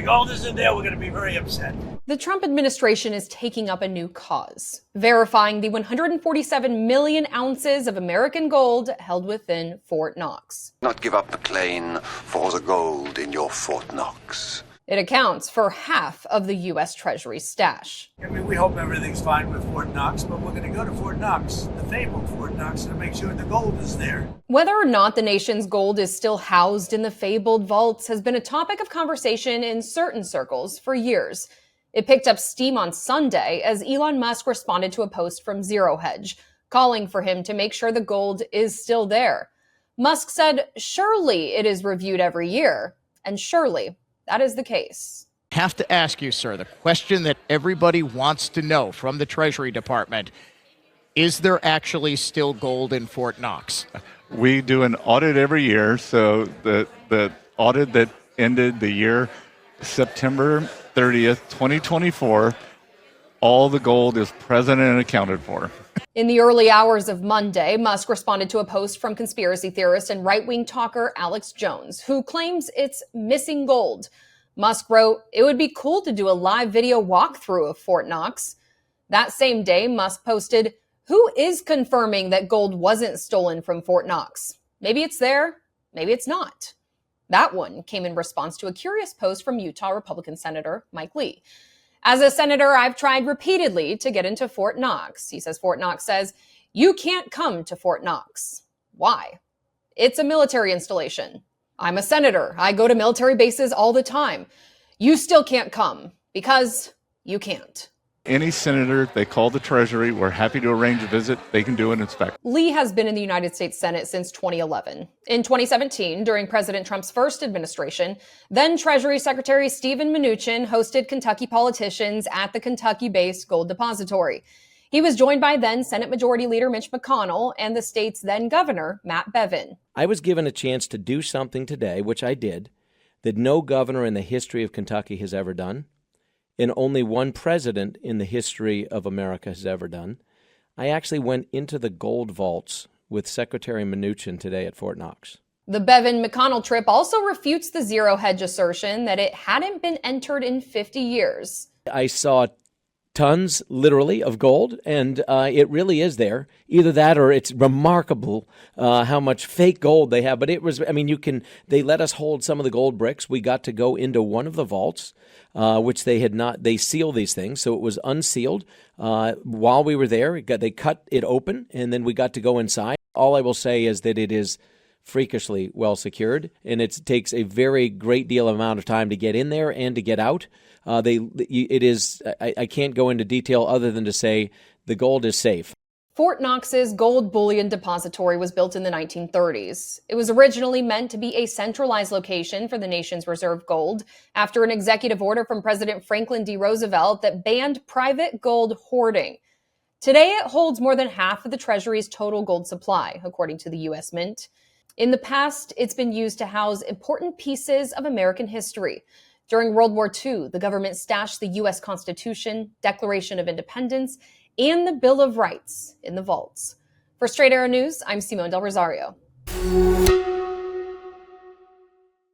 gold isn't there, we're going to be very upset. The Trump administration is taking up a new cause, verifying the 147 million ounces of American gold held within Fort Knox. Not give up the claim for the gold in your Fort Knox. It accounts for half of the U.S. Treasury stash. I mean, we hope everything's fine with Fort Knox, but we're going to go to Fort Knox, the fabled Fort Knox, to make sure the gold is there. Whether or not the nation's gold is still housed in the fabled vaults has been a topic of conversation in certain circles for years. It picked up steam on Sunday as Elon Musk responded to a post from Zero Hedge, calling for him to make sure the gold is still there. Musk said, surely it is reviewed every year, and surely that is the case. I have to ask you, sir, the question that everybody wants to know from the Treasury Department, is there actually still gold in Fort Knox? We do an audit every year, so the audit that ended the year September 30th, 2024, all the gold is present and accounted for. In the early hours of Monday, Musk responded to a post from conspiracy theorist and right-wing talker Alex Jones, who claims it's missing gold. Musk wrote, "It would be cool to do a live video walkthrough of Fort Knox." That same day, Musk posted, "Who is confirming that gold wasn't stolen from Fort Knox? Maybe it's there, maybe it's not." That one came in response to a curious post from Utah Republican Senator Mike Lee. "As a senator, I've tried repeatedly to get into Fort Knox." He says Fort Knox says, "You can't come to Fort Knox." Why? It's a military installation. I'm a senator. I go to military bases all the time. You still can't come because you can't. Any senator, they call the Treasury. We're happy to arrange a visit. They can do an inspection. Lee has been in the United States Senate since 2011. In 2017, during President Trump's first administration, then Treasury Secretary Steven Mnuchin hosted Kentucky politicians at the Kentucky-based gold depository. He was joined by then Senate Majority Leader Mitch McConnell and the state's then governor, Matt Bevin. I was given a chance to do something today, which I did, that no governor in the history of Kentucky has ever done, and only one president in the history of America has ever done. I actually went into the gold vaults with Secretary Mnuchin today at Fort Knox. The Bevin-McConnell trip also refutes the Zero Hedge assertion that it hadn't been entered in 50 years. I saw tons, literally, of gold, and it really is there. Either that or it's remarkable how much fake gold they have. But it was, I mean, they let us hold some of the gold bricks. We got to go into one of the vaults, which they had not, they seal these things, so it was unsealed. While we were there, they cut it open, and then we got to go inside. All I will say is that it is freakishly well secured, and it takes a very great deal amount of time to get in there and to get out. I can't go into detail other than to say the gold is safe. Fort Knox's gold bullion depository was built in the 1930s. It was originally meant to be a centralized location for the nation's reserve gold after an executive order from President Franklin D. Roosevelt that banned private gold hoarding. Today, it holds more than half of the Treasury's total gold supply, according to the U.S. Mint. In the past, it's been used to house important pieces of American history. During World War II, the government stashed the U.S. Constitution, Declaration of Independence, and the Bill of Rights in the vaults. For Straight Arrow News, I'm Simone Del Rosario.